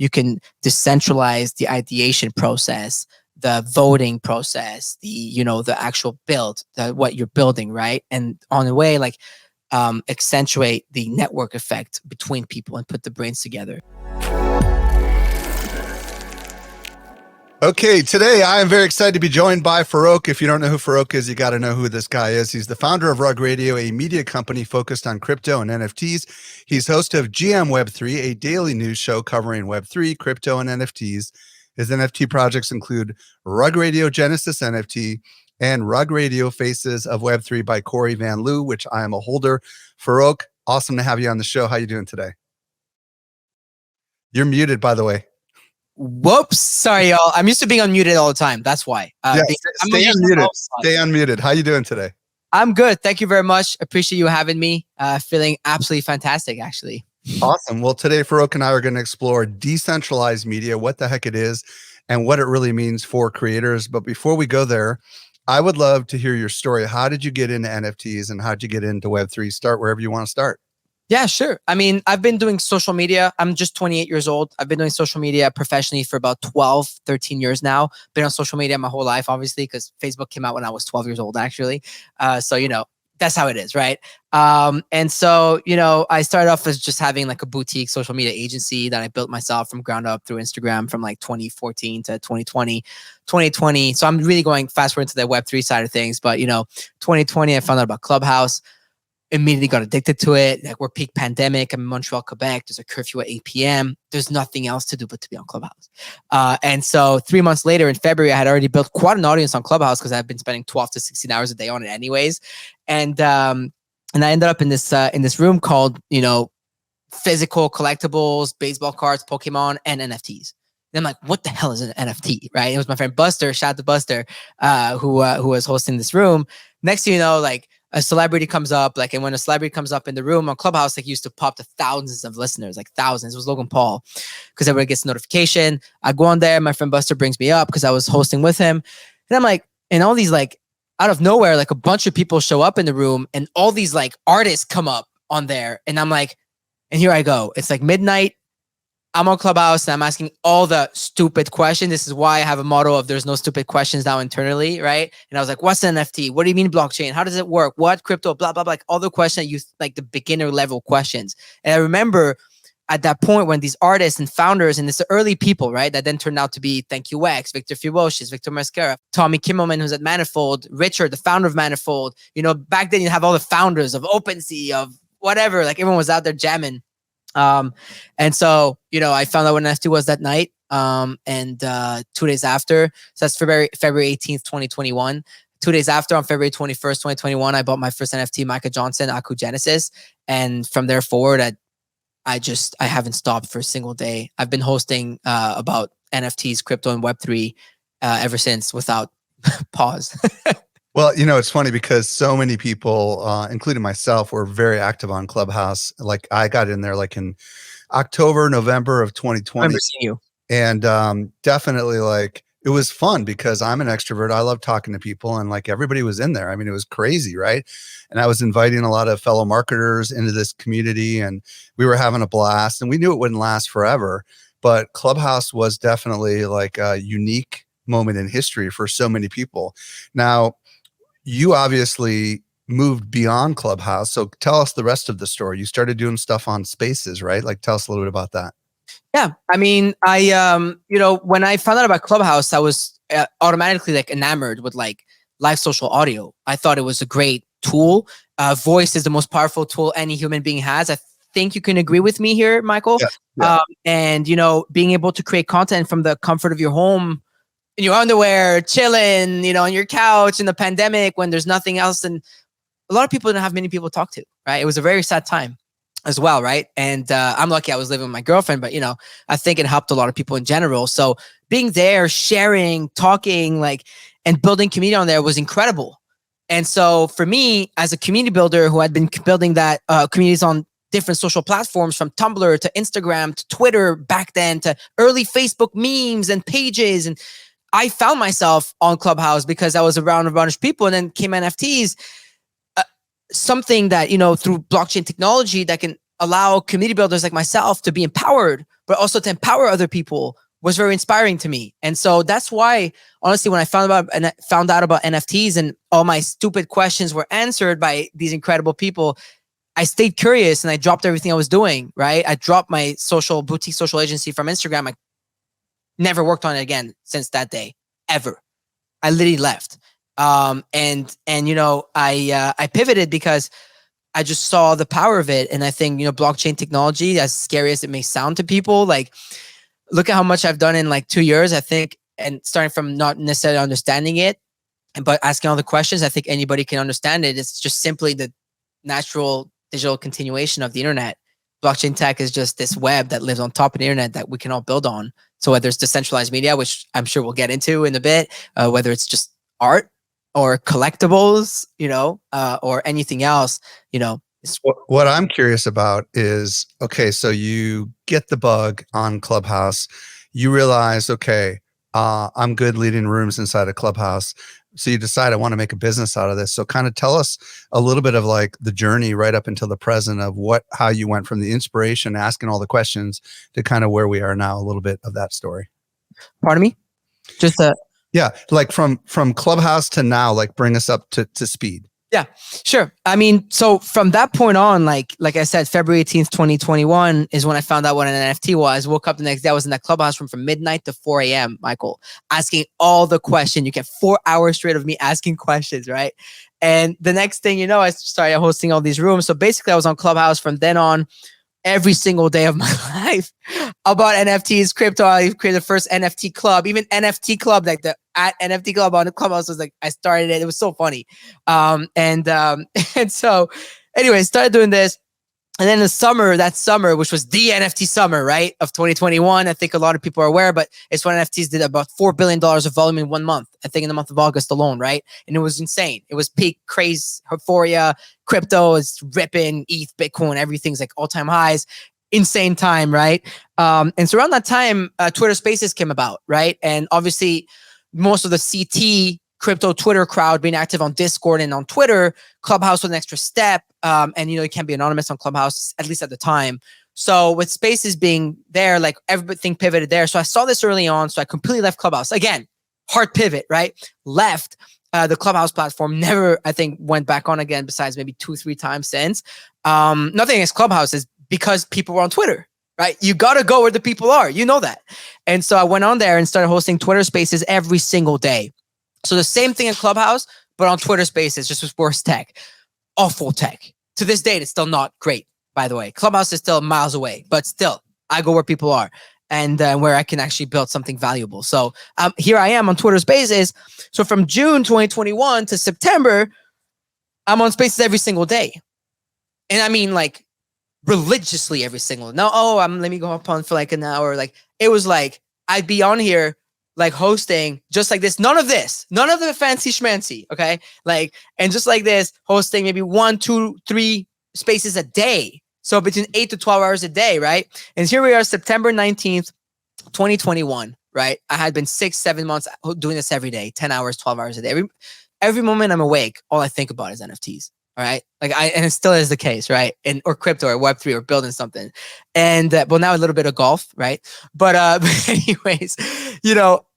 you can decentralize the ideation process, the voting process, the actual build, what you're building, right? And on the way, like accentuate the network effect between people and put the brains together. Okay, today I am very excited to be joined by Farokh. If you don't know who Farokh is, you got to know who this guy is. He's the founder of Rug Radio, a media company focused on crypto and NFTs. He's host of GM Web3, a daily news show covering Web3, crypto, and NFTs. His NFT projects include Rug Radio Genesis NFT and Rug Radio Faces of Web3 by Corey Van Loo, which I am a holder. Farokh, awesome to have you on the show. How you doing today? You're muted, by the way. Whoops. Sorry, y'all. I'm used to being unmuted all the time. That's why. Stay unmuted. Stay unmuted. How you doing today? I'm good. Thank you very much. Appreciate you having me. Feeling absolutely fantastic, actually. Awesome. Well, today, Farokh and I are going to explore decentralized media, what the heck it is, and what it really means for creators. But before we go there, I would love to hear your story. How did you get into NFTs and how did you get into Web3? Start wherever you want to start. Yeah, sure. I mean, I've been doing social media. I'm just 28 years old. I've been doing social media professionally for about 12, 13 years now. Been on social media my whole life, obviously, because Facebook came out when I was 12 years old, actually. So, that's how it is, right? And so, I started off as just having like a boutique social media agency that I built myself from ground up through Instagram from like 2014 to 2020. So I'm really going fast forward into the Web3 side of things. But, 2020, I found out about Clubhouse. Immediately got addicted to it. Like, we're peak pandemic. I'm in Montreal, Quebec. There's a curfew at 8 p.m. There's nothing else to do but to be on Clubhouse. And so 3 months later in February, I had already built quite an audience on Clubhouse because I've been spending 12 to 16 hours a day on it anyways. And I ended up in this room called, physical collectibles, baseball cards, Pokemon, and NFTs. And I'm like, what the hell is an NFT, right? It was my friend Buster, shout out to Buster, who was hosting this room. Next thing you know, like, a celebrity comes up, and when a celebrity comes up in the room on Clubhouse, used to pop to thousands of listeners, like thousands. It was Logan Paul, because everybody gets a notification. I go on there, my friend Buster brings me up because I was hosting with him. And I'm like, and all these out of nowhere, a bunch of people show up in the room and all these artists come up on there. And I'm like, and here I go. It's midnight. I'm on Clubhouse and I'm asking all the stupid questions. This is why I have a motto of there's no stupid questions now internally, right? And I was like, what's an NFT? What do you mean blockchain? How does it work? What crypto? Blah, blah, blah. All the questions you the beginner level questions. And I remember at that point when these artists and founders and it's the early people, right? That then turned out to be Thank You X, Victor Fuoshis, Victor Mascara, Tommy Kimmelman, who's at Manifold, Richard, the founder of Manifold. Back then you have all the founders of OpenSea, of whatever, everyone was out there jamming. And so, I found out what NFT was that night. And 2 days after, so that's February 18th, 2021. 2 days after, on February 21st, 2021, I bought my first NFT, Micah Johnson, Aku Genesis. And from there forward, I haven't stopped for a single day. I've been hosting, about NFTs, crypto, and Web3, ever since without pause. Well, it's funny because so many people, including myself, were very active on Clubhouse. I got in there in October, November of 2020. I remember seeing you. And definitely it was fun because I'm an extrovert. I love talking to people and everybody was in there. I mean, it was crazy, right? And I was inviting a lot of fellow marketers into this community and we were having a blast and we knew it wouldn't last forever. But Clubhouse was definitely a unique moment in history for so many people. Now, you obviously moved beyond Clubhouse. So tell us the rest of the story. You started doing stuff on Spaces, right? Tell us a little bit about that. Yeah. I mean, when I found out about Clubhouse, I was automatically enamored with live social audio. I thought it was a great tool. Voice is the most powerful tool any human being has. I think you can agree with me here, Michael. Yeah. And, being able to create content from the comfort of your home, in your underwear, chilling, on your couch in the pandemic when there's nothing else. And a lot of people didn't have many people to talk to, right? It was a very sad time as well, right? And I'm lucky I was living with my girlfriend, but, I think it helped a lot of people in general. So being there, sharing, talking, and building community on there was incredible. And so for me, as a community builder who had been building that communities on different social platforms from Tumblr to Instagram to Twitter back then to early Facebook memes and pages, and I found myself on Clubhouse because I was around a bunch of people, and then came NFTs, something that, through blockchain technology that can allow community builders like myself to be empowered, but also to empower other people was very inspiring to me. And so that's why, honestly, when I found out about NFTs and all my stupid questions were answered by these incredible people, I stayed curious and I dropped everything I was doing, right? I dropped my boutique social agency from Instagram. I never worked on it again since that day, ever. I literally left. And I pivoted because I just saw the power of it. And I think, blockchain technology, as scary as it may sound to people, like, look at how much I've done in like 2 years, I think, and starting from not necessarily understanding it, but asking all the questions, I think anybody can understand it. It's just simply the natural digital continuation of the internet. Blockchain tech is just this web that lives on top of the internet that we can all build on. So whether it's decentralized media, which I'm sure we'll get into in a bit, whether it's just art or collectibles, or anything else, What I'm curious about is, okay, so you get the bug on Clubhouse, you realize, okay, I'm good leading rooms inside a Clubhouse. So you decide, I want to make a business out of this. So kind of tell us a little bit of like the journey right up until the present of how you went from the inspiration, asking all the questions, to kind of where we are now, a little bit of that story. Pardon me? Yeah, like from Clubhouse to now, like bring us up to speed. Yeah, sure. I mean, so from that point on, like I said, February 18th, 2021 is when I found out what an NFT was. Woke up the next day, I was in that Clubhouse room from midnight to 4 a.m., Michael, asking all the questions. You get 4 hours straight of me asking questions, right? And the next thing you know, I started hosting all these rooms. So basically I was on Clubhouse from then on every single day of my life about NFTs, crypto. I created the first NFT club, even NFT club, like the at NFT club on the Clubhouse was like, I started it. It was so funny. And so anyway, started doing this. And then that summer, which was the NFT summer, right, of 2021, I think a lot of people are aware, but it's when NFTs did about $4 billion of volume in 1 month, I think in the month of August alone, right? And it was insane. It was peak craze, euphoria, crypto is ripping, ETH, Bitcoin, everything's like all-time highs, insane time, right? And so around that time, Twitter Spaces came about, right? And obviously, most of the CT crypto Twitter crowd being active on Discord and on Twitter, Clubhouse was an extra step. And you can't be anonymous on Clubhouse, at least at the time. So with Spaces being there, like everything pivoted there. So I saw this early on. So I completely left Clubhouse. Again, hard pivot, right? Left the Clubhouse platform, never, I think, went back on again, besides maybe 2-3 times since. Nothing against Clubhouse, is because people were on Twitter, right? You got to go where the people are. You know that. And so I went on there and started hosting Twitter Spaces every single day. So the same thing in Clubhouse, but on Twitter Spaces, just with worse tech. Awful tech. To this date, it's still not great, by the way. Clubhouse is still miles away, but still, I go where people are and where I can actually build something valuable. So here I am on Twitter Spaces. So from June 2021 to September, I'm on Spaces every single day. And I mean, like, religiously every single. No, let me go up on for like an hour. Like, it was like, I'd be on here like hosting just like this, none of the fancy schmancy, okay? Like, and just like this, hosting maybe 1, 2, 3 spaces a day. So between 8 to 12 hours a day, right? And here we are, September 19th, 2021, right? I had been 6-7 months doing this every day, 10 hours, 12 hours a day. Every moment I'm awake, all I think about is NFTs. All right. And it still is the case, right? Or crypto or Web3 or building something. And, well, now a little bit of golf, right? But anyways,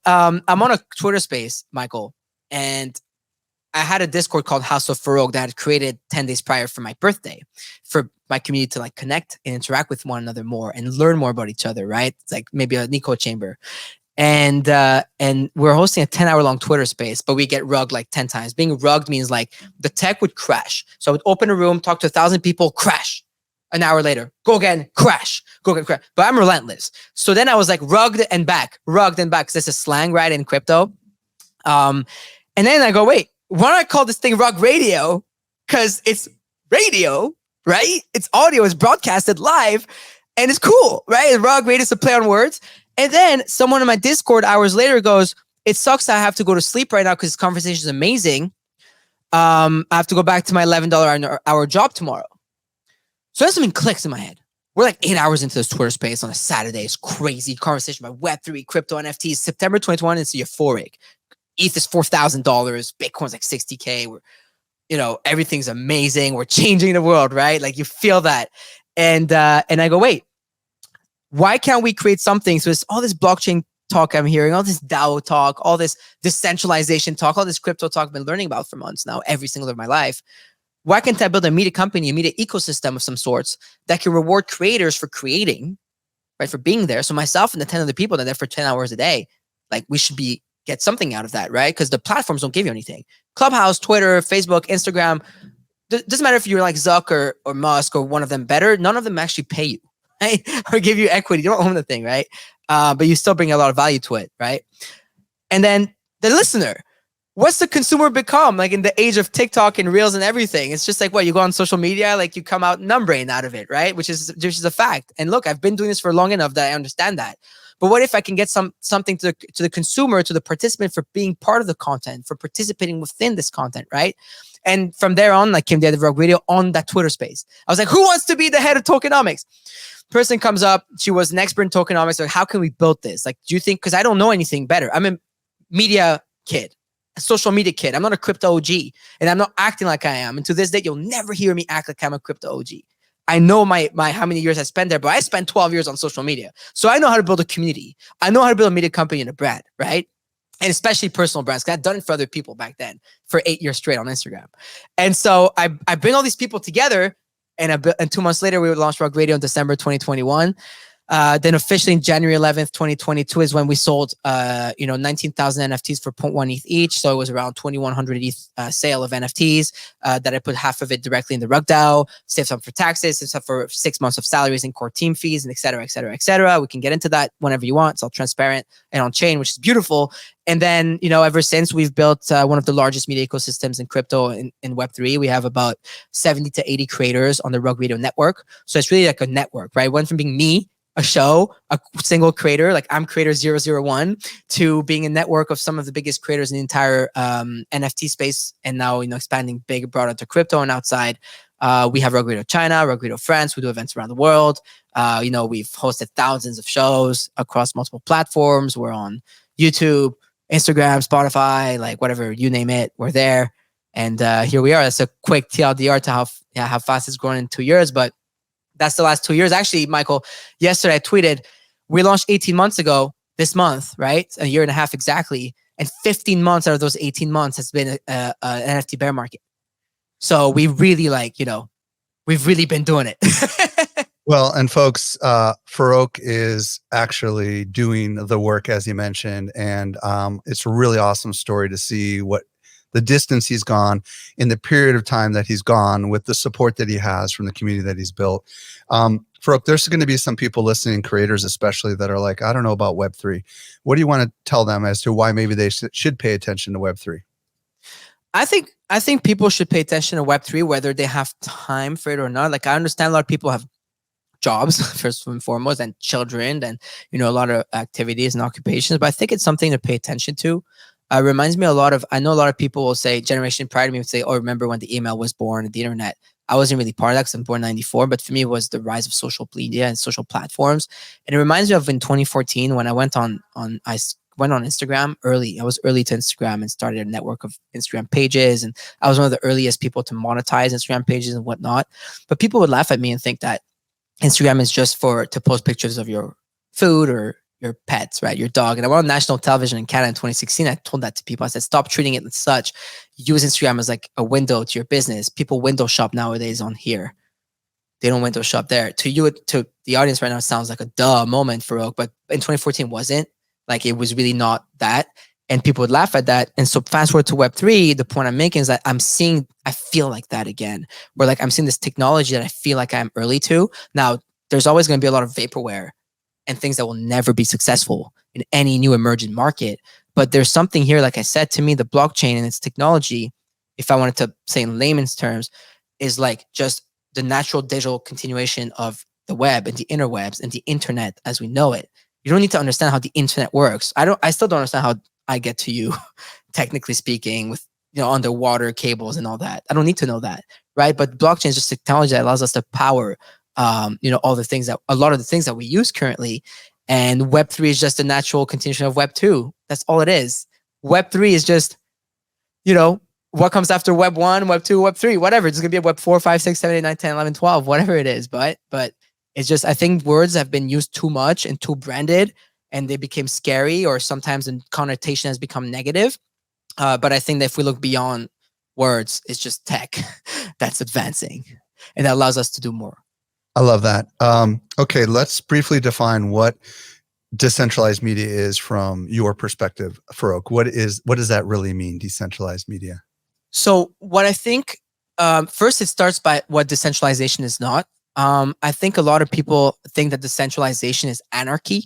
I'm on a Twitter space, Michael, and I had a Discord called House of Farokh that I had created 10 days prior for my birthday, for my community to like connect and interact with one another more and learn more about each other, right? It's like maybe an echo chamber. And we're hosting a 10-hour long Twitter space, but we get rugged like 10 times. Being rugged means like the tech would crash. So I would open a room, talk to 1,000 people, crash. An hour later, go again, crash, go again, crash. But I'm relentless. So then I was like rugged and back, because that's a slang, right, in crypto. And then I go, wait, why don't I call this thing Rug Radio? Because it's radio, right? It's audio, it's broadcasted live, and it's cool, right? Rug Radio is a play on words. And then someone in my Discord hours later goes, it sucks I have to go to sleep right now because this conversation is amazing. I have to go back to my $11 an hour job tomorrow. So then something clicks in my head. We're like 8 hours into this Twitter space on a Saturday. It's crazy conversation about Web3, crypto, NFTs. September 2021, it's euphoric. ETH is $4,000. Bitcoin's like 60K. Everything's amazing. We're changing the world, right? Like, you feel that. And I go, wait, why can't we create something? So it's all this blockchain talk I'm hearing, all this DAO talk, all this decentralization talk, all this crypto talk I've been learning about for months now, every single day of my life. Why can't I build a media company, a media ecosystem of some sorts that can reward creators for creating, right? For being there. So myself and the 10 other people that are there for 10 hours a day, like we should get something out of that, right? Because the platforms don't give you anything. Clubhouse, Twitter, Facebook, Instagram, doesn't matter if you're like Zuck or Musk or one of them better, none of them actually pay you, right? Or give you equity. You don't own the thing, right? But you still bring a lot of value to it, right? And then the listener, what's the consumer become like in the age of TikTok and Reels and everything? It's just like, what, you go on social media, like you come out numb-brain out of it, right? Which is a fact. And look, I've been doing this for long enough that I understand that. But what if I can get something to the consumer, to the participant, for being part of the content, for participating within this content, right? And from there on, like came the other Farokh video on that Twitter space. I was like, who wants to be the head of tokenomics? Person comes up, she was an expert in tokenomics. Like, how can we build this? Like, do you think, because I don't know anything better. I'm a media kid, a social media kid. I'm not a crypto OG, and I'm not acting like I am. And to this day, you'll never hear me act like I'm a crypto OG. I know my how many years I spent there, but I spent 12 years on social media. So I know how to build a community. I know how to build a media company and a brand, right? And especially personal brands, because I've done it for other people back then for 8 years straight on Instagram. And so I bring all these people together, and 2 months later, we would launch Farokh Radio in December 2021. Then officially in January 11th, 2022 is when we sold, 19,000 NFTs for 0.1 ETH each. So it was around 2,100 ETH sale of NFTs that I put half of it directly in the Rug DAO, saved some for taxes, saved some for 6 months of salaries and core team fees, and et cetera, et cetera, et cetera. We can get into that whenever you want. It's all transparent and on chain, which is beautiful. And then, ever since, we've built one of the largest media ecosystems in crypto in Web3. We have about 70 to 80 creators on the Farokh Radio network. So it's really like a network, right? Went from being me, a show, a single creator, like I'm creator 001, to being a network of some of the biggest creators in the entire NFT space. And now, expanding big, broader to crypto and outside. We have Farokh Radio China, Farokh Radio France. We do events around the world. We've hosted thousands of shows across multiple platforms. We're on YouTube, Instagram, Spotify, like whatever, you name it, we're there. And here we are. That's a quick TLDR to how fast it's grown in 2 years. But that's the last 2 years. Actually, Michael, yesterday I tweeted, we launched 18 months ago this month, right? A year and a half exactly. And 15 months out of those 18 months has been an NFT bear market. So we really we've really been doing it. Well, and folks, Farokh is actually doing the work, as you mentioned, and it's a really awesome story to see what the distance he's gone in the period of time that he's gone with the support that he has from the community that he's built. Farokh, there's going to be some people listening, creators especially, that are like, I don't know about Web3. What do you want to tell them as to why maybe they should pay attention to Web3? I think people should pay attention to Web3, whether they have time for it or not. Like, I understand a lot of people have jobs first and foremost, and children, and a lot of activities and occupations, but I think it's something to pay attention to. Reminds me a lot of, I know a lot of people will say, generation prior to me would say, oh, remember when the email was born and the internet. I wasn't really part of that because I'm born in 94, but for me it was the rise of social media and social platforms. And it reminds me of in 2014 when I went on Instagram early. I was early to Instagram and started a network of Instagram pages, and I was one of the earliest people to monetize Instagram pages and whatnot. But people would laugh at me and think that Instagram is just to post pictures of your food or your pets, right? Your dog. And I went on national television in Canada in 2016. I told that to people. I said, stop treating it as such. Use Instagram as like a window to your business. People window shop nowadays on here. They don't window shop there. To you, to the audience right now, it sounds like a duh moment, Farokh, but in 2014 wasn't. Like, it was really not that. And people would laugh at that. And so fast forward to Web3, the point I'm making is that I feel like that again. Where like I'm seeing this technology that I feel like I'm early to. Now, there's always going to be a lot of vaporware and things that will never be successful in any new emerging market. But there's something here, like I said, to me, the blockchain and its technology, if I wanted to say in layman's terms, is like just the natural digital continuation of the web and the interwebs and the internet as we know it. You don't need to understand how the internet works. I still don't understand how I get to you, technically speaking, with underwater cables and all that. I don't need to know that, right? But blockchain is just technology that allows us to power all the things a lot of the things that we use currently. And Web3 is just a natural continuation of Web2. That's all it is. Web3 is just, what comes after web 1, web 2, web 3, whatever. It's going to be a web 4, 5, 6, 7, 8, 9, 10, 11, 12, whatever it is. But it's just, I think words have been used too much and too branded, and they became scary, or sometimes the connotation has become negative. But I think that if we look beyond words, it's just tech that's advancing, and that allows us to do more. I love that. Okay, let's briefly define what decentralized media is from your perspective, Farokh. What does that really mean, decentralized media? So what I think, first it starts by what decentralization is not. I think a lot of people think that decentralization is anarchy,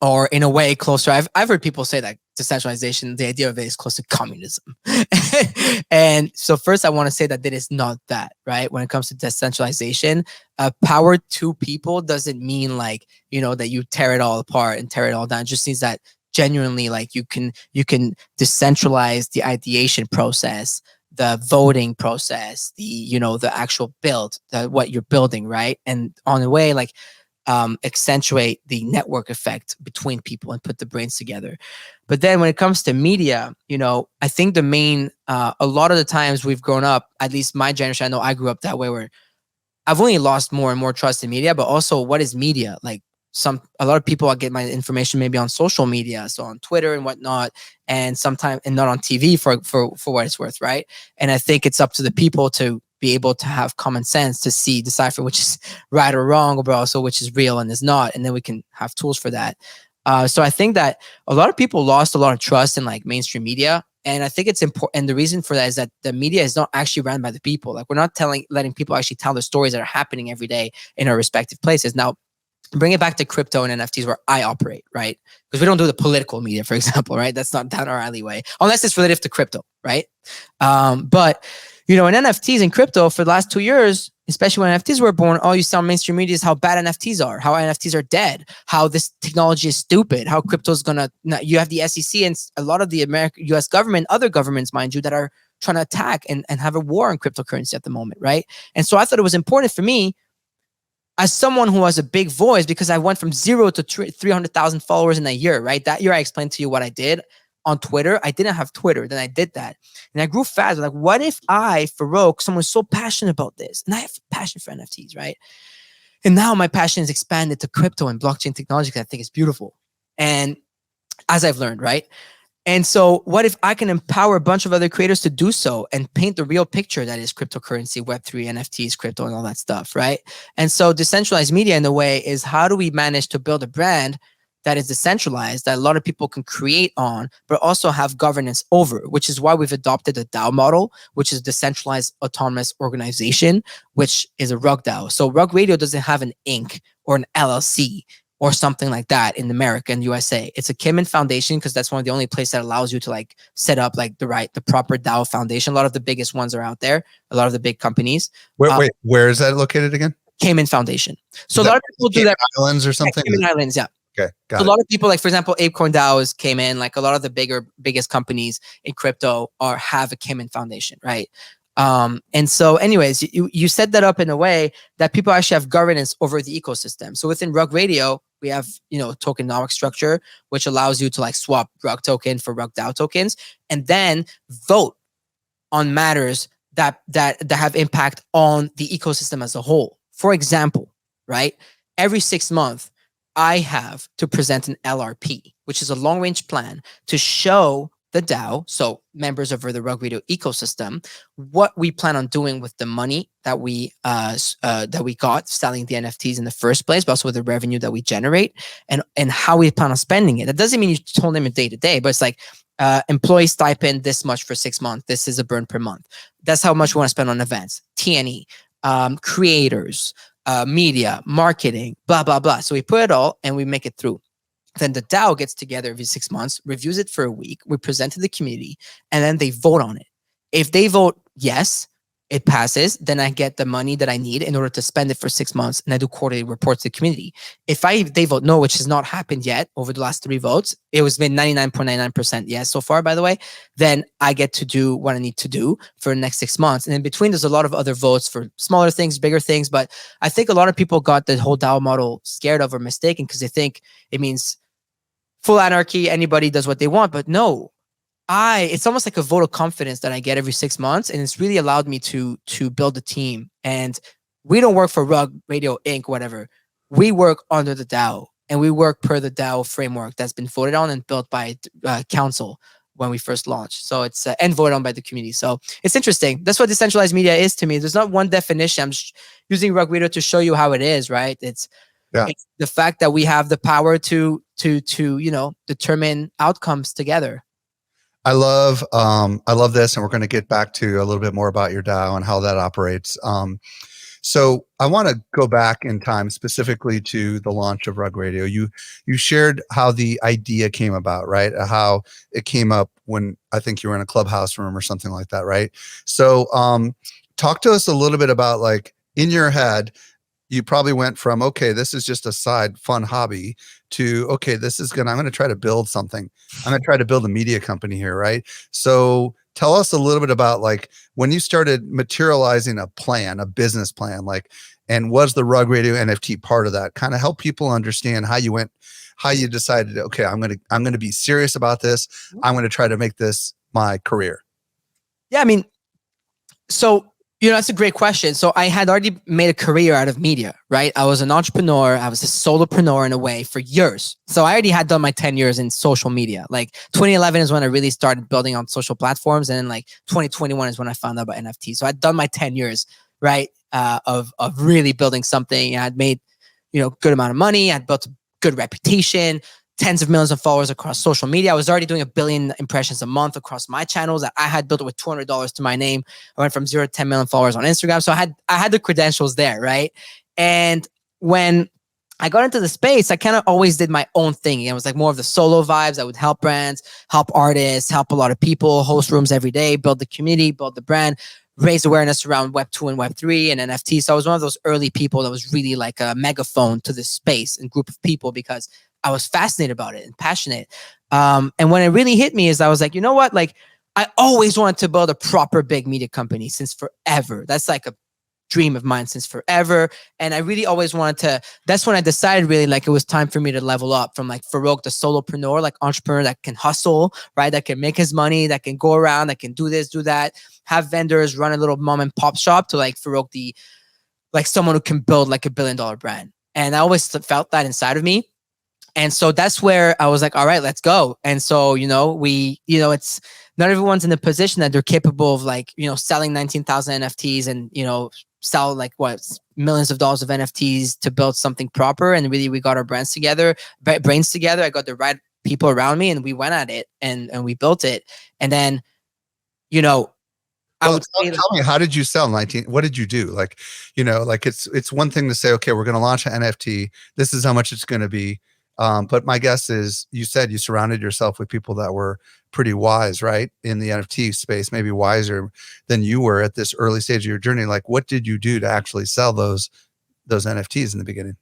or in a way closer. I've heard people say that decentralization, the idea of it is close to communism. And so first I want to say that it is not that, right? When it comes to decentralization, power to people doesn't mean like, that you tear it all apart and tear it all down. It just means that genuinely, like, you can decentralize the ideation process, the voting process, the actual build, what you're building, right? And on the way, like, accentuate the network effect between people and put the brains together. But then when it comes to media, I think the main, a lot of the times we've grown up, at least my generation, I know I grew up that way, where I've only lost more and more trust in media. But also, what is media? Like, a lot of people, I get my information maybe on social media, so on Twitter and whatnot, and sometimes, and not on TV for what it's worth, right? And I think it's up to the people to be able to have common sense to decipher which is right or wrong, but also which is real and is not, and then we can have tools for that. So I think that a lot of people lost a lot of trust in like mainstream media, and I think it's important. And the reason for that is that the media is not actually run by the people. Like, we're not letting people actually tell the stories that are happening every day in our respective places. Now, bring it back to crypto and NFTs, where I operate, right? Because we don't do the political media, for example, right? That's not down our alleyway, unless it's relative to crypto, right? But in NFTs and crypto for the last 2 years, especially when NFTs were born, all you saw on mainstream media is how bad NFTs are, how NFTs are dead, how this technology is stupid, how crypto is gonna. You have the SEC and a lot of the U.S. government, other governments, mind you, that are trying to attack and have a war on cryptocurrency at the moment, right? And so I thought it was important for me, as someone who has a big voice, because I went from 0 to 300,000 followers in a year, right? That year I explained to you what I did on Twitter. I didn't have Twitter. Then I did that. And I grew fast. Like, what if I, Farokh, someone's so passionate about this, and I have passion for NFTs, right? And now my passion is expanded to crypto and blockchain technology, because I think it's beautiful. And as I've learned, right? And so what if I can empower a bunch of other creators to do so and paint the real picture that is cryptocurrency, Web3, NFTs, crypto, and all that stuff, right? And so decentralized media, in a way, is how do we manage to build a brand that is decentralized, that a lot of people can create on, but also have governance over, which is why we've adopted the DAO model, which is decentralized autonomous organization, which is a Rug DAO. So Rug Radio doesn't have an Inc. or an LLC or something like that in America and USA. It's a Cayman Foundation, because that's one of the only places that allows you to like set up like the proper DAO foundation. A lot of the biggest ones are out there, a lot of the big companies. Wait, where is that located again? Cayman Foundation. So a lot of people do that. Islands or something? Yeah, Cayman Islands, yeah. Okay, got so it. A lot of people, like, for example, ApeCoin DAOs came in, like a lot of the biggest companies in crypto have a Cayman Foundation, right? And so anyways, you set that up in a way that people actually have governance over the ecosystem. So within Rug Radio, we have, tokenomic structure, which allows you to like swap Rug token for Rug DAO tokens, and then vote on matters that have impact on the ecosystem as a whole. For example, right? Every 6 months, I have to present an LRP, which is a long range plan to show the DAO, so members of the Rug Radio ecosystem, what we plan on doing with the money that we got selling the NFTs in the first place, but also with the revenue that we generate, and how we plan on spending it. That doesn't mean you told them day to day, but it's like employee stipend this much for 6 months. This is a burn per month. That's how much we want to spend on events, T&E, creators, media, marketing, blah blah blah. So we put it all and we make it through. Then the DAO gets together every 6 months, reviews it for a week, we present to the community, and then they vote on it. If they vote yes, it passes, then I get the money that I need in order to spend it for 6 months, and I do quarterly reports to the community. If they vote no, which has not happened yet over the last 3 votes, it was been 99.99% yes so far, by the way, then I get to do what I need to do for the next 6 months. And in between, there's a lot of other votes for smaller things, bigger things, but I think a lot of people got the whole DAO model scared of or mistaken, because they think it means full anarchy, anybody does what they want. But no, it's almost like a vote of confidence that I get every 6 months, and it's really allowed me to build a team. And we don't work for Rug Radio Inc. whatever. We work under the DAO, and we work per the DAO framework that's been voted on and built by council when we first launched. So it's and voted on by the community. So it's interesting. That's what decentralized media is to me. There's not one definition. I'm just using Rug Radio to show you how it is, right? It's the fact that we have the power to determine outcomes together. I love this, and we're going to get back to a little bit more about your DAO and how that operates. So I want to go back in time specifically to the launch of Rug Radio. You shared how the idea came about, right? How it came up when I think you were in a clubhouse room or something like that, right? So talk to us a little bit about, like, in your head, you probably went from, okay, this is just a side fun hobby, to, okay, I'm going to try to build something. I'm going to try to build a media company here, right? So tell us a little bit about, like, when you started materializing a business plan, like, and was the Rug Radio NFT part of that? Kind of help people understand how you decided, okay, I'm going to be serious about this. I'm going to try to make this my career. Yeah, I mean, so that's a great question. So I had already made a career out of media, right? I was an entrepreneur. I was a solopreneur in a way for years. So I already had done my 10 years in social media. Like 2011 is when I really started building on social platforms. And then like 2021 is when I found out about NFT. So I'd done my 10 years, right? Of really building something. I'd made, good amount of money. I'd built a good reputation, tens of millions of followers across social media. I was already doing 1 billion impressions a month across my channels. That I had built it with $200 to my name. I went from 0 to 10 million followers on Instagram. So I had the credentials there, right? And when I got into the space, I kind of always did my own thing. It was like more of the solo vibes. I would help brands, help artists, help a lot of people, host rooms every day, build the community, build the brand, raise awareness around Web 2 and Web 3 and NFT. So I was one of those early people that was really like a megaphone to this space and group of people, because I was fascinated about it and passionate. And when it really hit me is I was like, you know what? Like, I always wanted to build a proper big media company since forever. That's like a dream of mine since forever. And I really always wanted to, that's when I decided really like it was time for me to level up from like Farokh, the solopreneur, like entrepreneur that can hustle, right? That can make his money, that can go around, that can do this, do that, have vendors, run a little mom and pop shop, to like Farokh, like someone who can build like $1 billion brand. And I always felt that inside of me. And so that's where I was like, all right, let's go. And so, it's not everyone's in the position that they're capable of like, selling 19,000 NFTs and, sell like millions of dollars of NFTs to build something proper. And really, we got our brains together. I got the right people around me, and we went at it and we built it. And then, tell me, how did you sell 19? What did you do? Like, like it's one thing to say, okay, we're going to launch an NFT. This is how much it's going to be. But my guess is you said you surrounded yourself with people that were pretty wise, right? In the NFT space, maybe wiser than you were at this early stage of your journey. Like, what did you do to actually sell those NFTs in the beginning?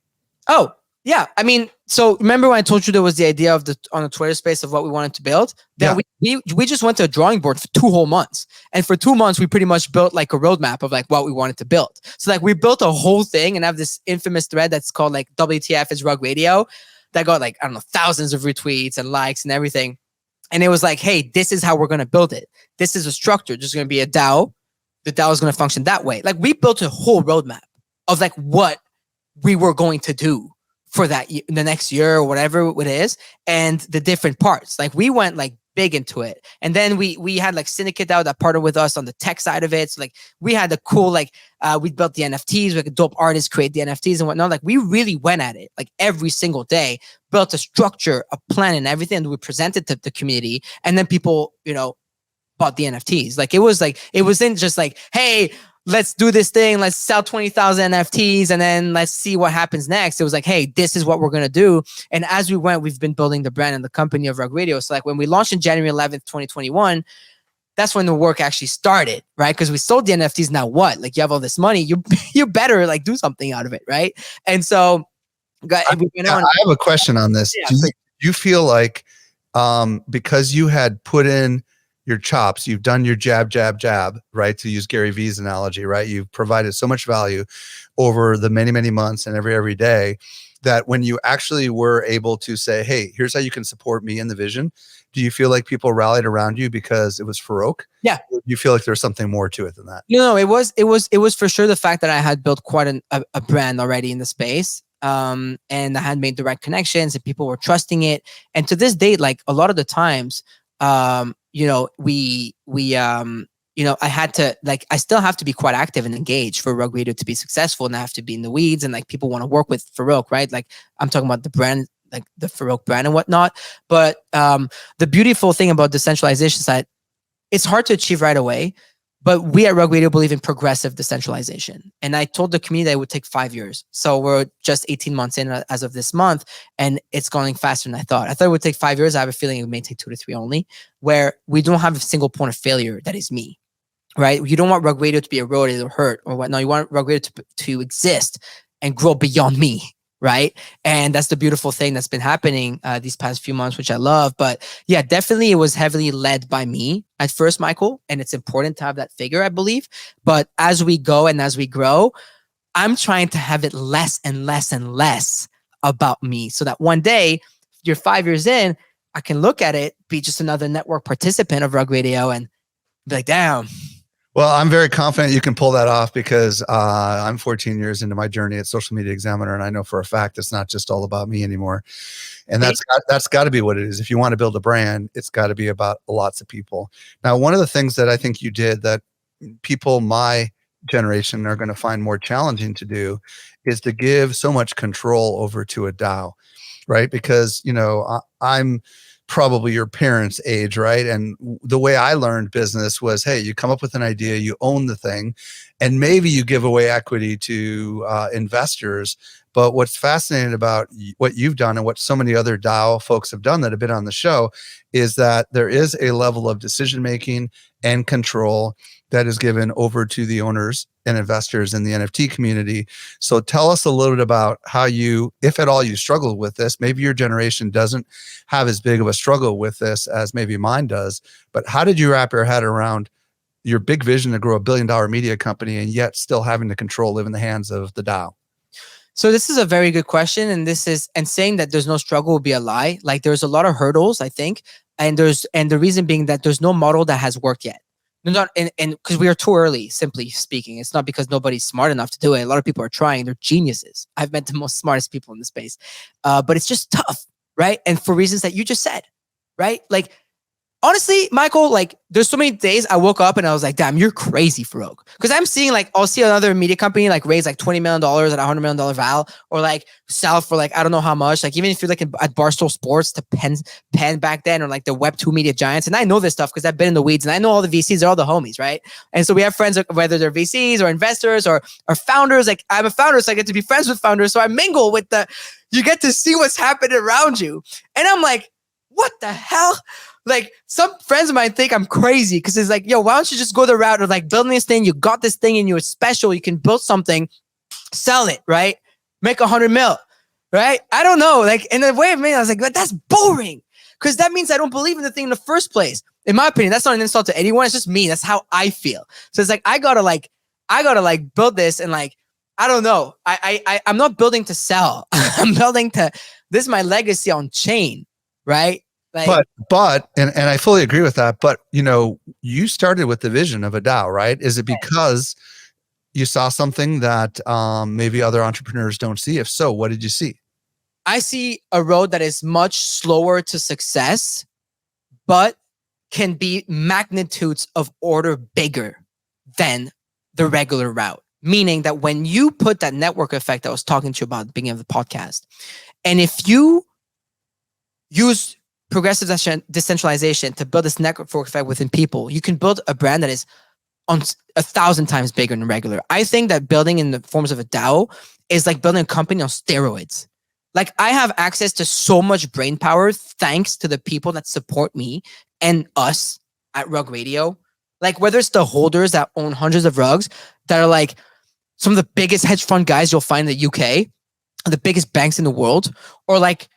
Oh, yeah. I mean, so remember when I told you there was the idea of on the Twitter space of what we wanted to build? Then we just went to a drawing board for 2 whole months. And for 2 months, we pretty much built like a roadmap of like what we wanted to build. So like we built a whole thing, and I have this infamous thread that's called like WTF is Rug Radio, that got like, I don't know, thousands of retweets and likes and everything. And it was like, hey, this is how we're going to build it. This is a structure. There's going to be a DAO. The DAO is going to function that way. Like we built a whole roadmap of like what we were going to do for that the next year or whatever it is, and the different parts. Like we went like big into it. And then we had like Syndicate DAO that partnered with us on the tech side of it. So like we had the cool, like we built the NFTs, we had dope artists create the NFTs and whatnot. Like we really went at it like every single day, built a structure, a plan and everything. And we presented to the community, and then people, bought the NFTs. Like it wasn't just like, hey, let's do this thing. Let's sell 20,000 NFTs and then let's see what happens next. It was like, hey, this is what we're going to do. And as we went, we've been building the brand and the company of Rug Radio. So like when we launched in January 11th, 2021, that's when the work actually started, right? Because we sold the NFTs. Now what? Like you have all this money, you better like do something out of it, right? And so I have a question on this. Yeah, do you feel like because you had put in your chops, you've done your jab, right? To use Gary Vee's analogy, right? You've provided so much value over the many, many months and every day that when you actually were able to say, hey, here's how you can support me in the vision, do you feel like people rallied around you because it was Farokh? Yeah. Or do you feel like there's something more to it than that? No, it was for sure the fact that I had built quite a brand already in the space. And I had made direct connections and people were trusting it. And to this date, like a lot of the times, I had to, like, I still have to be quite active and engaged for Rug Radio to be successful, and I have to be in the weeds, and like people want to work with Farokh, right? Like I'm talking about the brand, like the Farokh brand and whatnot. But the beautiful thing about decentralization is that it's hard to achieve right away. But we at Rug Radio believe in progressive decentralization. And I told the community that it would take 5 years. So we're just 18 months in as of this month, and it's going faster than I thought. I thought it would take 5 years. I have a feeling it may take 2 to 3 only, where we don't have a single point of failure that is me, right? You don't want Rug Radio to be eroded or hurt or whatnot. You want Rug Radio to exist and grow beyond me, right? And that's the beautiful thing that's been happening these past few months, which I love. But yeah, definitely it was heavily led by me at first, Michael, and it's important to have that figure, I believe. But as we go and as we grow, I'm trying to have it less and less and less about me, so that one day, you're 5 years in, I can look at it, be just another network participant of Rug Radio and be like, damn. Well, I'm very confident you can pull that off because I'm 14 years into my journey at Social Media Examiner, and I know for a fact it's not just all about me anymore. And that's got to be what it is. If you want to build a brand, it's got to be about lots of people. Now, one of the things that I think you did that people my generation are going to find more challenging to do is to give so much control over to a DAO, right? Because, I'm probably your parents' age, right? And the way I learned business was, hey, you come up with an idea, you own the thing, and maybe you give away equity to investors. But what's fascinating about what you've done and what so many other DAO folks have done that have been on the show is that there is a level of decision-making and control that is given over to the owners and investors in the NFT community. So tell us a little bit about how you, if at all you struggled with this. Maybe your generation doesn't have as big of a struggle with this as maybe mine does, but how did you wrap your head around your big vision to grow $1 billion media company and yet still having the control live in the hands of the DAO? So this is a very good question. And saying that there's no struggle would be a lie. Like there's a lot of hurdles, I think. And the reason being that there's no model that has worked yet. Not and because we are too early, simply speaking. It's not because nobody's smart enough to do it. A lot of people are trying. They're geniuses. I've met the most smartest people in the space. But it's just tough, right? And for reasons that you just said, right? Like, honestly, Michael, like there's so many days I woke up and I was like, damn, you're crazy, Farokh. Because I'm seeing like, I'll see another media company like raise like $20 million at $100 million val, or like sell for like, I don't know how much. Like even if you're like at Barstool Sports to Penn back then, or like the Web2 media giants. And I know this stuff because I've been in the weeds and I know all the VCs, they're all the homies, right? And so we have friends, whether they're VCs or investors or founders. Like I'm a founder, so I get to be friends with founders. So I mingle with you get to see what's happening around you. And I'm like, what the hell? Like some friends of mine think I'm crazy because it's like, yo, why don't you just go the route of like building this thing? You got this thing and you're special. You can build something, sell it, right? Make 100 mil, right? I don't know. Like in the way of me, I was like, that's boring because that means I don't believe in the thing in the first place. In my opinion, that's not an insult to anyone. It's just me. That's how I feel. So it's like, I gotta build this and like, I don't know. I'm not building to sell. I'm building this is my legacy on chain, right? Like, but I fully agree with that. But you started with the vision of a DAO, right? Is it because you saw something that maybe other entrepreneurs don't see? If so, what did you see? I see a road that is much slower to success, but can be magnitudes of order bigger than the regular route. Meaning that when you put that network effect I was talking to you about at the beginning of the podcast, and if you use progressive decentralization to build this network effect within people, you can build a brand that is on 1,000 times bigger than regular. I think that building in the forms of a DAO is like building a company on steroids. Like I have access to so much brain power thanks to the people that support me and us at Rug Radio. Like whether it's the holders that own hundreds of rugs that are like some of the biggest hedge fund guys you'll find in the UK, the biggest banks in the world, or like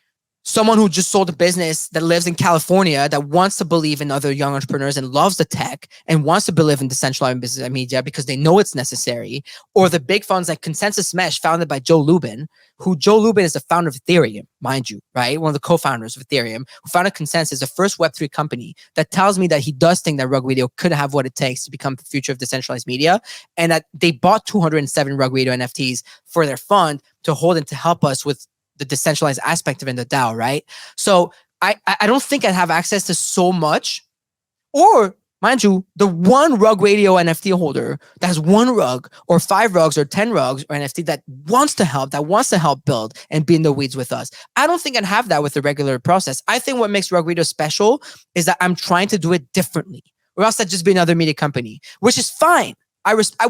someone who just sold a business that lives in California that wants to believe in other young entrepreneurs and loves the tech and wants to believe in decentralized business and media because they know it's necessary, or the big funds like Consensus Mesh founded by Joe Lubin, who Joe Lubin is the founder of Ethereum, mind you, right? One of the co-founders of Ethereum, who founded Consensus, the first Web3 company, that tells me that he does think that Rug Radio could have what it takes to become the future of decentralized media, and that they bought 207 Rug Radio NFTs for their fund to hold and to help us with the decentralized aspect of it in the DAO, right? So I don't think I have access to so much, or mind you, the one Rug Radio NFT holder that has one rug or 5 rugs or 10 rugs or NFT that wants to help build and be in the weeds with us. I don't think I'd have that with the regular process. I think what makes Rug Radio special is that I'm trying to do it differently, or else I'd just be another media company, which is fine.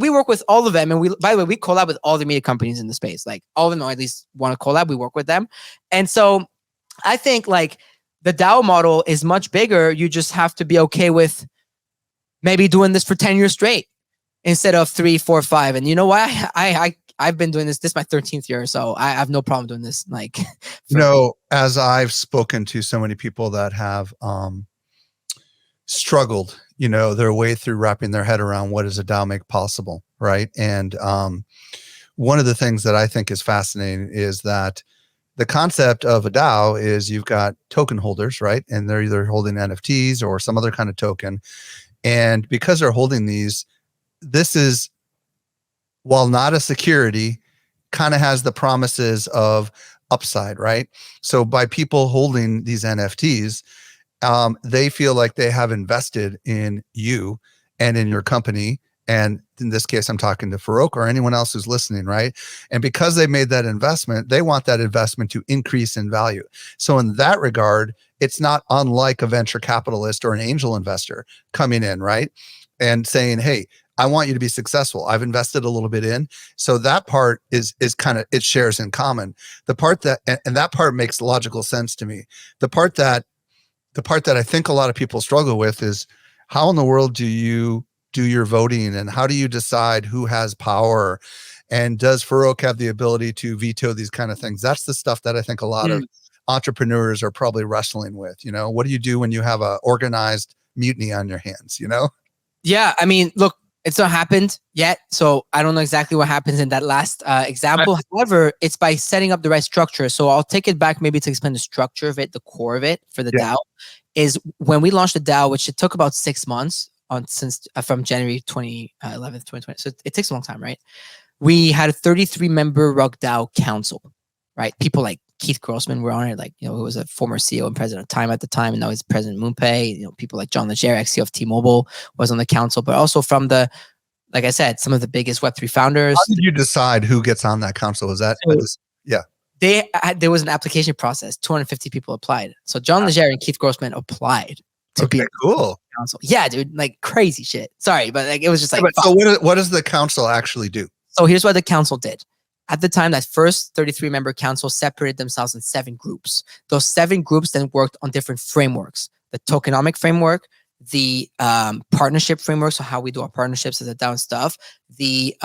We work with all of them, and by the way, we collab with all the media companies in the space. Like all of them, or at least want to collab. We work with them, and so I think like the DAO model is much bigger. You just have to be okay with maybe doing this for 10 years straight instead of 3, 4, 5. And you know what? I've been doing this. This is my 13th year, so I have no problem doing this. Like, as I've spoken to so many people that have struggled, their way through wrapping their head around what does a DAO make possible, right? And one of the things that I think is fascinating is that the concept of a DAO is you've got token holders, right? And they're either holding NFTs or some other kind of token. And because they're holding these, this is, while not a security, kind of has the promises of upside, right? So by people holding these NFTs, they feel like they have invested in you and in your company. And in this case, I'm talking to Farokh or anyone else who's listening, right? And because they made that investment, they want that investment to increase in value. So in that regard, it's not unlike a venture capitalist or an angel investor coming in, right? And saying, hey, I want you to be successful. I've invested a little bit in. So that part is kind of, it shares in common. The part that, and that part makes logical sense to me. The part that I think a lot of people struggle with is, how in the world do you do your voting, and how do you decide who has power, and does Farokh have the ability to veto these kind of things? That's the stuff that I think a lot of entrepreneurs are probably wrestling with. What do you do when you have a organized mutiny on your hands? Yeah, I mean, look, it's not happened yet, so I don't know exactly what happens in that last example. However, it's by setting up the right structure. So I'll take it back maybe to explain the structure of it, the core of it for the DAO, is when we launched the DAO, which it took about 6 months from January 2011, 2020. So it takes a long time, right? We had a 33-member Rug DAO council, right? People like Keith Grossman were on it, like, who was a former CEO and president of Time at the time, and now he's President MoonPay. People like John Legere, ex-CEO of T-Mobile, was on the council, but also from like I said, some of the biggest Web3 founders. How did you decide who gets on that council? Was that, there was an application process. 250 people applied. So John Legere and Keith Grossman applied to be cool. Council. Yeah, dude, like crazy shit. Sorry, but like it was just like. So what does the council actually do? So here's what the council did. At the time, that first 33-member council separated themselves in 7 groups. Those 7 groups then worked on different frameworks: the tokenomic framework, the partnership framework, so how we do our partnerships as a DAO stuff, the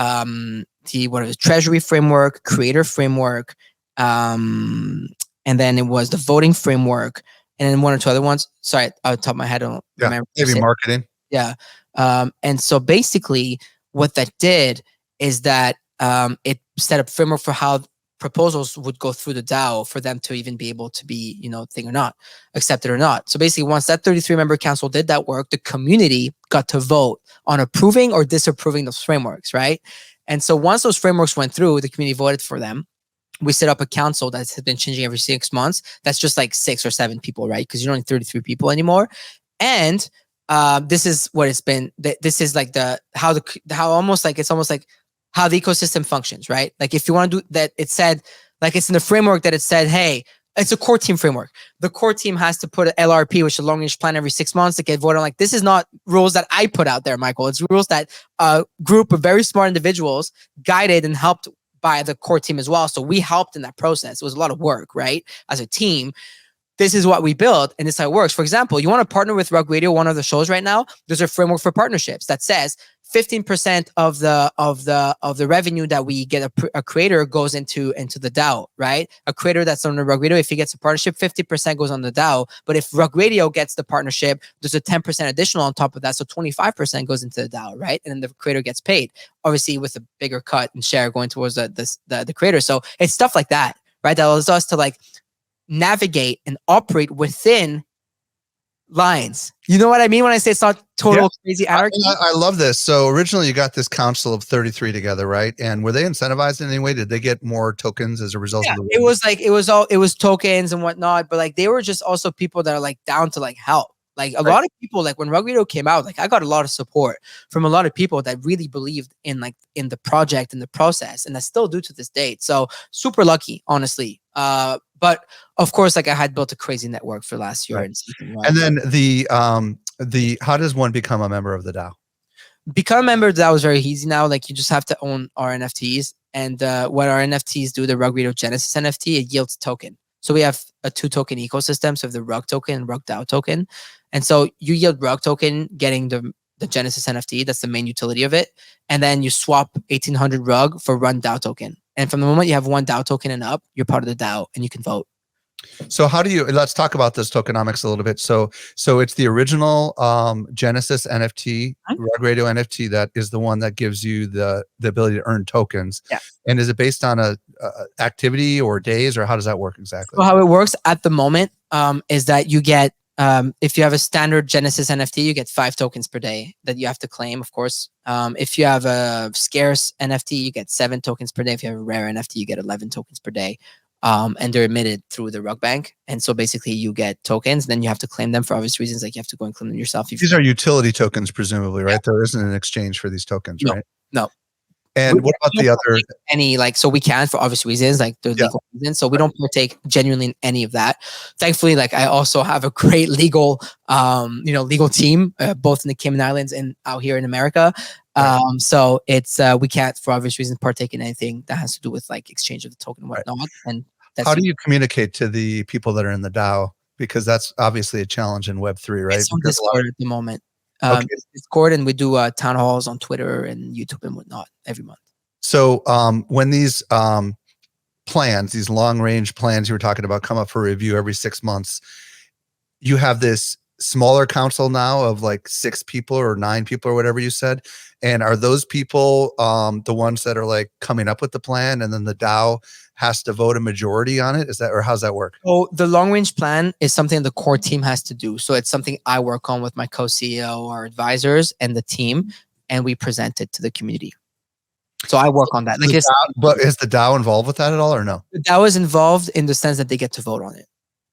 treasury framework, creator framework, and then it was the voting framework, and then 1 or 2 other ones. Sorry, off the top of my head, I don't remember. Maybe marketing. Yeah. And so basically what that did is that it set up framework for how proposals would go through the DAO for them to even be able to be, thing or not, accepted or not. So basically, once that 33-member council did that work, the community got to vote on approving or disapproving those frameworks, right? And so once those frameworks went through, the community voted for them. We set up a council that's been changing every 6 months. That's just like 6 or 7 people, right? Because you don't need 33 people anymore. And this is what it's been. This is like how the ecosystem functions, right? Like if you want to do that, it said, like it's in the framework that it said, hey, it's a core team framework. The core team has to put an LRP, which is a long range plan, every 6 months to get voted on. Like this is not rules that I put out there, Michael. It's rules that a group of very smart individuals guided and helped by the core team as well. So we helped in that process. It was a lot of work, right? As a team. This is what we build, and this is how it works. For example, you want to partner with Rug Radio, one of the shows right now, there's a framework for partnerships that says 15% of the revenue that we get a creator goes into the DAO, right? A creator that's on the Rug Radio, if he gets a partnership, 50% goes on the DAO. But if Rug Radio gets the partnership, there's a 10% additional on top of that, so 25% goes into the DAO, right? And then the creator gets paid, obviously with a bigger cut and share going towards the creator. So it's stuff like that, right? That allows us to like navigate and operate within lines. You know what I mean when I say it's not total crazy anarchy? I love this. So originally you got this council of 33 together, right? And were they incentivized in any way? Did they get more tokens as a result of the it was like it was tokens and whatnot, but like they were just also people that are like down to like help. Like a lot of people, like when Rug Radio came out, like I got a lot of support from a lot of people that really believed in the project and the process, and I still do to this date. So super lucky, honestly. But of course, like I had built a crazy network for last year. Right. And then the how does one become a member of the DAO? Become a member of the DAO is very easy now. Like you just have to own our NFTs, and what our NFTs do, the Rug Radio Genesis NFT, it yields token. So we have a 2-token ecosystem. So we have the Rug token and Rug DAO token. And so you yield Rug token getting the Genesis NFT. That's the main utility of it. And then you swap 1800 Rug for one DAO token. And from the moment you have one DAO token and up, you're part of the DAO and you can vote. So how do you, let's talk about this tokenomics a little bit. So it's the original Genesis NFT, Rug Radio NFT, that is the one that gives you the ability to earn tokens. Yeah. And is it based on a activity or days, or how does that work exactly? So how it works at the moment is that you get, if you have a standard Genesis NFT, you get 5 tokens per day that you have to claim, of course. If you have a scarce NFT, you get 7 tokens per day. If you have a rare NFT, you get 11 tokens per day. And they're emitted through the Rug Bank. And so basically you get tokens, then you have to claim them for obvious reasons. Like you have to go and claim them yourself. These are utility tokens, presumably, right? Yeah. There isn't an exchange for these tokens, right? No. And what about the other? So we can for obvious reasons, like the legal reasons. So we don't partake genuinely in any of that. Thankfully, like I also have a great legal team, both in the Cayman Islands and out here in America. So it's we can't for obvious reasons partake in anything that has to do with like exchange of the token and whatnot. And that's how do you communicate to the people that are in the DAO? Because that's obviously a challenge in Web3, right? It's on Discord at the moment. Discord, and we do town halls on Twitter and YouTube and whatnot every month. So when these plans, these long range plans you were talking about, come up for review every 6 months, you have this smaller council now of like 6 people or 9 people or whatever you said. And are those people the ones that are like coming up with the plan, and then the DAO has to vote a majority on it? Is that, or how's that work? So the long range plan is something the core team has to do. So it's something I work on with my co-CEO, our advisors, and the team, and we present it to the community. So I work on that. Like, but is the DAO involved with that at all, or no? The DAO is involved in the sense that they get to vote on it.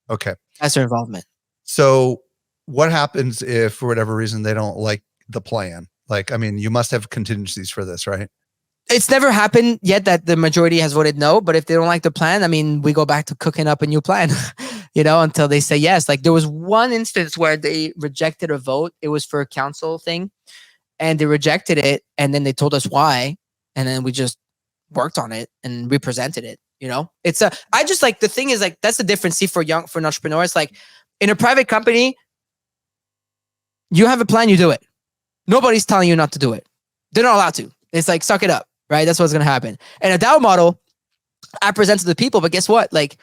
Okay, that's their involvement. So what happens if, for whatever reason, they don't like the plan? Like, I mean, you must have contingencies for this, right? It's never happened yet that the majority has voted no, but if they don't like the plan, I mean, we go back to cooking up a new plan, until they say yes. Like there was one instance where they rejected a vote. It was for a council thing, and they rejected it, and then they told us why, and then we just worked on it and represented it. It's I just like, the thing is like, that's the difference. See, for an entrepreneur, it's like in a private company, you have a plan, you do it. Nobody's telling you not to do it. They're not allowed to. It's like, suck it up, right? That's what's going to happen. And a DAO model, I present to the people, but guess what? Like,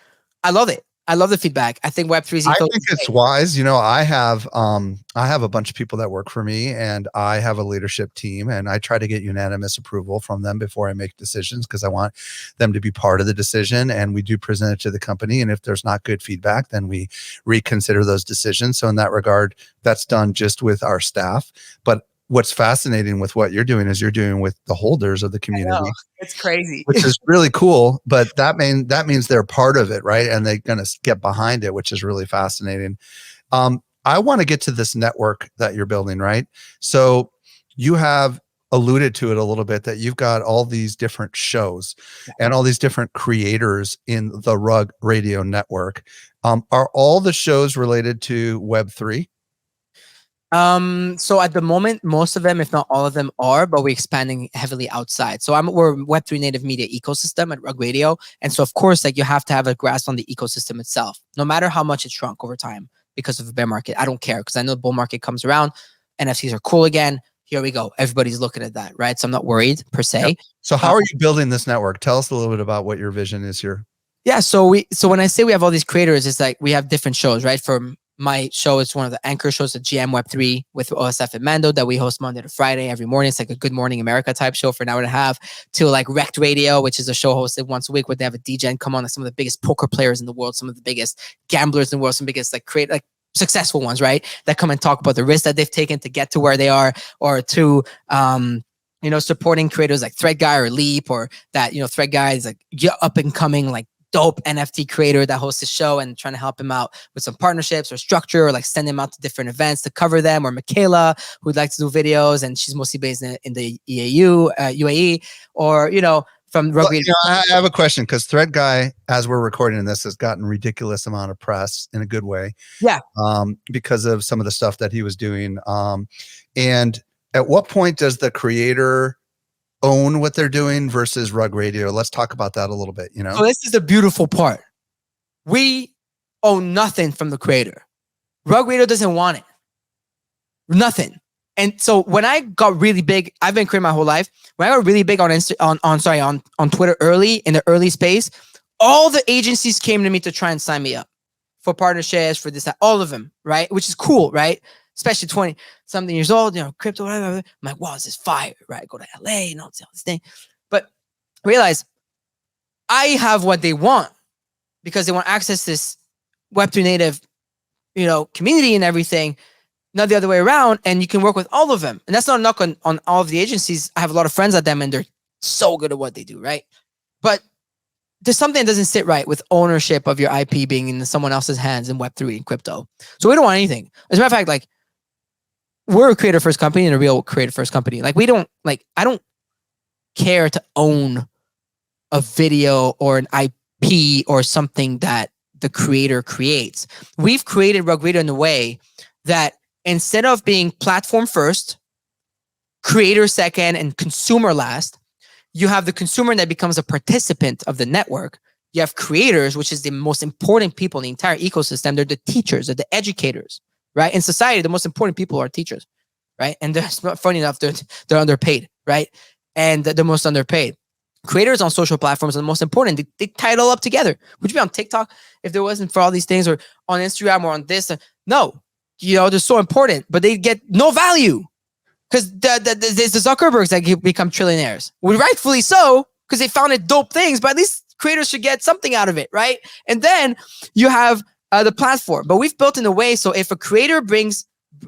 I love it. I love the feedback. I think Web3 is. I think it's wise. I have a bunch of people that work for me, and I have a leadership team, and I try to get unanimous approval from them before I make decisions, because I want them to be part of the decision. And we do present it to the company, and if there's not good feedback, then we reconsider those decisions. So in that regard, that's done just with our staff. But what's fascinating with what you're doing is you're doing with the holders of the community. It's crazy, which is really cool. But that means they're part of it, right? And they're going to get behind it, which is really fascinating. I want to get to this network that you're building, right? So you have alluded to it a little bit, that you've got all these different shows and all these different creators in the Rug Radio network. Are all the shows related to Web3? So at the moment, most of them, if not all of them, are, but we're expanding heavily outside. So we're Web3 native media ecosystem at Rug Radio. And so of course, like you have to have a grasp on the ecosystem itself, no matter how much it shrunk over time because of the bear market. I don't care, because I know the bull market comes around, NFTs are cool again. here we go. Everybody's looking at that, right? So I'm not worried per se. Yep. So how are you building this network? Tell us a little bit about what your vision is here. Yeah. So when I say we have all these creators, it's like we have different shows, right? For my show, it's one of the anchor shows, the GM Web3 with OSF and Mando that we host Monday to Friday every morning. It's like a Good Morning America type show for an hour and a half, to like Wrecked Radio, which is a show hosted once a week where they have a DJ come on, like some of the biggest poker players in the world, some of the biggest gamblers in the world, some biggest like successful ones, right? That come and talk about the risks that they've taken to get to where they are, or to supporting creators like Thread Guy or Leap, or that, Thread Guy is like up and coming, like dope NFT creator that hosts a show, and trying to help him out with some partnerships or structure, or like send him out to different events to cover them. Or Michaela, who'd like to do videos, and she's mostly based in the UAE, or, from rugby. I have a question, because Thread Guy, as we're recording this, has gotten a ridiculous amount of press in a good way. Yeah. Because of some of the stuff that he was doing. And at what point does the creator own what they're doing versus Rug Radio? Let's talk about that a little bit. So this is the beautiful part. We own nothing from the creator. Rug Radio doesn't want it. Nothing. And so when I got really big, I've been creating my whole life. When I got really big on Twitter early, in the early space, all the agencies came to me to try and sign me up for partnerships, for this, that, all of them, right? Which is cool, right? Especially 20 something years old, crypto, whatever. I'm like, wow, this is fire, right? Go to LA and all this thing. But realize I have what they want, because they want access to this Web3 native, community and everything, not the other way around. And you can work with all of them. And that's not a knock on all of the agencies. I have a lot of friends at them, and they're so good at what they do, right? But there's something that doesn't sit right with ownership of your IP being in someone else's hands in Web3 and crypto. So we don't want anything. As a matter of fact, like, we're a creator first company, and a real creator first company. Like, I don't care to own a video or an IP or something that the creator creates. We've created Rug Radio in a way that instead of being platform first, creator second, and consumer last, you have the consumer that becomes a participant of the network. You have creators, which is the most important people in the entire ecosystem. They're the teachers, they're the educators, right? In society, the most important people are teachers, right? And they're, funny enough, they're underpaid, right? And they're the most underpaid. Creators on social platforms are the most important. They tie it all up together. Would you be on TikTok if there wasn't for all these things, or on Instagram, or on this? No, they're so important, but they get no value, because there's the Zuckerbergs that become trillionaires. Well, rightfully so, because they founded dope things, but at least creators should get something out of it, right? And then you have the platform. But we've built in a way so if a creator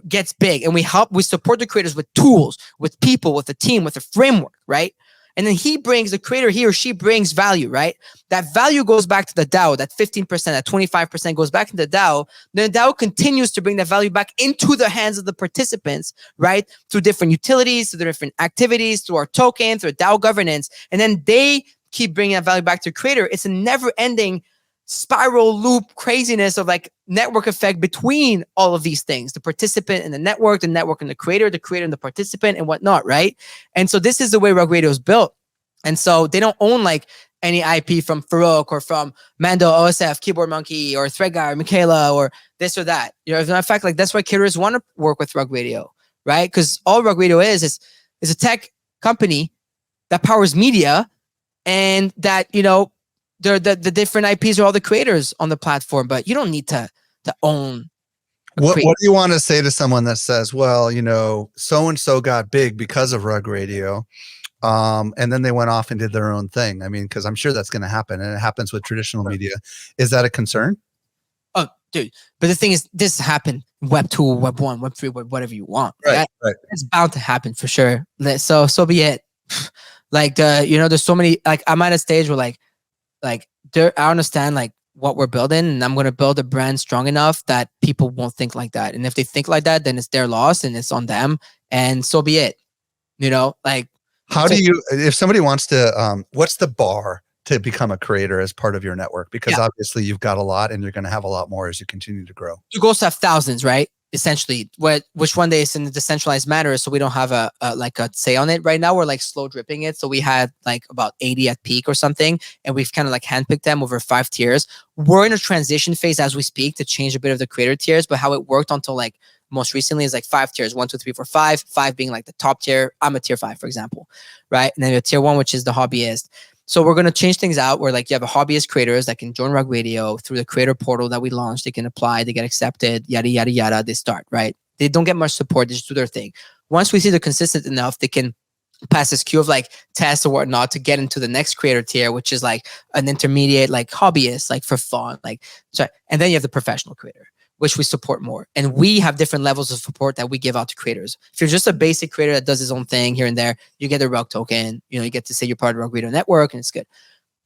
gets big, and we support the creators with tools, with people, with a team, with a framework, right? And then the creator, he or she brings value, right? That value goes back to the DAO, that 15%, that 25% goes back to the DAO. Then the DAO continues to bring that value back into the hands of the participants, right? Through different utilities, through different activities, through our token, through DAO governance. And then they keep bringing that value back to the creator. It's a never ending spiral loop craziness of like network effect between all of these things, the participant and the network and the creator and the participant and whatnot, right? And so this is the way Rug Radio is built. And so they don't own like any IP from Farokh or from Mando, OSF, Keyboard Monkey, or Thread Guy, or Michaela, or this or that. As a matter of fact, like, that's why creators want to work with Rug Radio, right? Because all Rug Radio is a tech company that powers media, and that, the different IPs are all the creators on the platform, but you don't need to own. What do you want to say to someone that says, well, so-and-so got big because of Rug Radio, and then they went off and did their own thing? I mean, because I'm sure that's going to happen, and it happens with traditional media. Is that a concern? Oh, dude. But the thing is, this happened Web 2, Web 1, Web 3, whatever you want. Right. It's bound to happen for sure. So be it. Like, there's so many, like, I'm at a stage where like I understand like what we're building, and I'm going to build a brand strong enough that people won't think like that. And if they think like that, then it's their loss and it's on them, and so be it. Like, how do you, if somebody wants to, what's the bar to become a creator as part of your network? Because obviously you've got a lot, and you're going to have a lot more as you continue to grow. Your goals have thousands, right? Essentially, which one day is in the decentralized matter, so we don't have a say on it right now. We're like slow dripping it, so we had like about 80 at peak or something, and we've kind of like handpicked them over 5 tiers. We're in a transition phase as we speak to change a bit of the creator tiers, but how it worked until like most recently is like 5 tiers, 1, 2, 3, 4, 5. 5 being like the top tier. I'm a tier 5, for example, right? And then you have tier 1, which is the hobbyist. So we're going to change things out where like you have a hobbyist creators that can join Rug Radio through the creator portal that we launched. They can apply, they get accepted, yada, yada, yada. They start, right? They don't get much support. They just do their thing. Once we see they're consistent enough, they can pass this queue of like tests or whatnot to get into the next creator tier, which is like an intermediate, like hobbyist, like for fun, like, so, and then you have the professional creator, which we support more. And we have different levels of support that we give out to creators. If you're just a basic creator that does his own thing here and there, you get a Rug token, you know, you get to say you're part of the Rug Radio Network and it's good.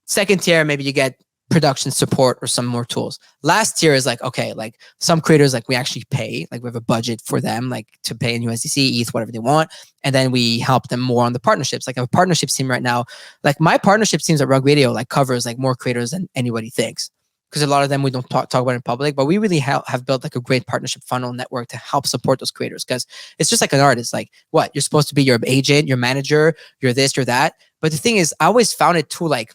Second tier, maybe you get production support or some more tools. Last tier is like, okay, like some creators, like we actually pay, like we have a budget for them, like to pay in USDC, ETH, whatever they want. And then we help them more on the partnerships. Like I have a partnerships team right now. Like my partnerships teams at Rug Radio, like covers like more creators than anybody thinks. Because a lot of them we don't talk about in public, but we really have built like a great partnership funnel network to help support those creators. Because it's just like an artist, like what? You're supposed to be your agent, your manager, you're this, you're that. But the thing is, I always found it too like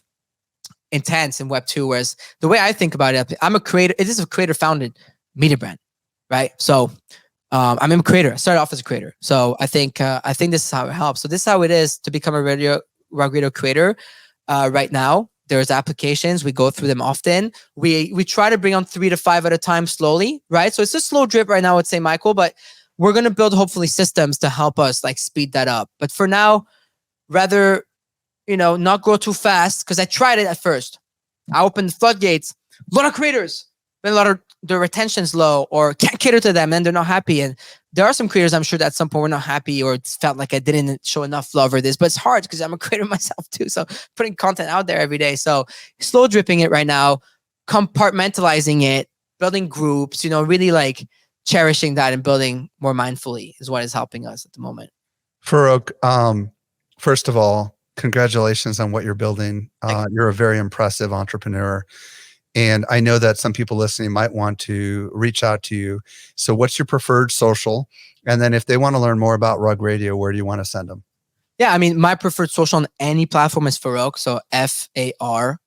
intense in Web 2, whereas the way I think about it, I'm a creator. It is a creator founded media brand, right? So I'm a creator. I started off as a creator. So I think this is how it helps. So this is how it is to become a Rug Radio creator right now. There's applications. We go through them often. We try to bring on 3 to 5 at a time slowly, right? So it's a slow drip right now, I would say, Michael, but we're going to build hopefully systems to help us like speed that up. But for now, rather, you know, not grow too fast, because I tried it at first. I opened the floodgates, a lot of creators, then a lot of the retention's low or can't cater to them and they're not happy. And there are some creators I'm sure that at some point were not happy or it felt like I didn't show enough love or this, but it's hard because I'm a creator myself too. So putting content out there every day. So slow dripping it right now, compartmentalizing it, building groups, you know, really like cherishing that and building more mindfully is what is helping us at the moment. Farokh, first of all, congratulations on what you're building. You're a very impressive entrepreneur. And I know that some people listening might want to reach out to you. So what's your preferred social? And then if they want to learn more about Rug Radio, where do you want to send them? Yeah, I mean, my preferred social on any platform is Farokh. So Farokh.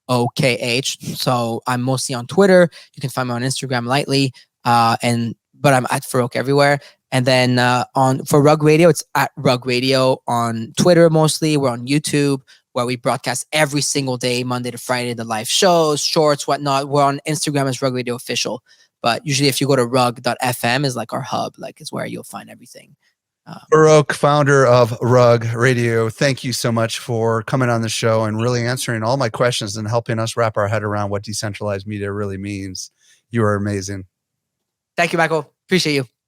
So I'm mostly on Twitter. You can find me on Instagram lightly. But I'm at Farokh everywhere. And then for Rug Radio, it's at Rug Radio on Twitter mostly. We're on YouTube where we broadcast every single day, Monday to Friday, the live shows, shorts, whatnot. We're on Instagram as Rug Radio Official. But usually if you go to rug.fm is like our hub, like is where you'll find everything. Farokh, founder of Rug Radio, thank you so much for coming on the show and really answering all my questions and helping us wrap our head around what decentralized media really means. You are amazing. Thank you, Michael. Appreciate you.